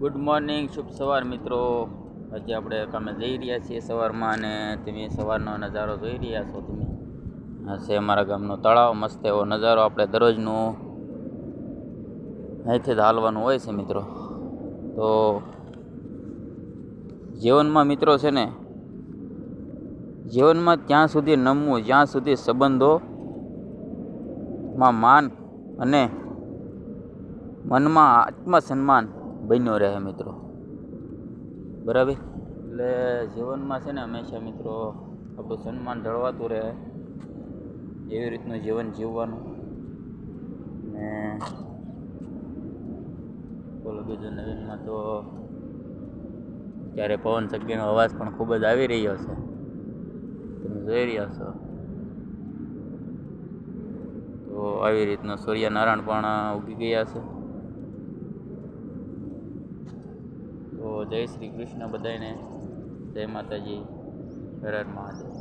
Good morning, શુભ સવાર મિત્રો. આજે આપણે કામે જઈ રહ્યા છીએ સવારમાં, અને તમે સવારનો નજારો જોઈ રહ્યા છો. તમે આ છે અમારા ગામનો તળાવ. મસ્ત એવો નજારો. આપણે દરરોજનું અહીંથી જ હાલવાનું હોય છે મિત્રો. તો જીવનમાં મિત્રો છે ને, જીવનમાં ત્યાં સુધી નમવું જ્યાં સુધી સંબંધોમાં માન અને મનમાં આત્મસન્માન બન્યો રહે મિત્રો. બરાબર. એટલે જીવનમાં છે ને હંમેશા મિત્રો આપણું સન્માન જળવાતું રહે, એવી રીતનું જીવન જીવવાનું. ને બોલો બીજું નવીનમાં તો ત્યારે પવન ચક્કીનો અવાજ પણ ખૂબ જ આવી રહ્યો છે, તમે જોઈ રહ્યા છો. તો આવી રીતનો સૂર્યનારાયણ પણ ઉગી ગયા છે. તો જય શ્રી કૃષ્ણ બધાને, જય માતાજી, હર હર મહાદેવ.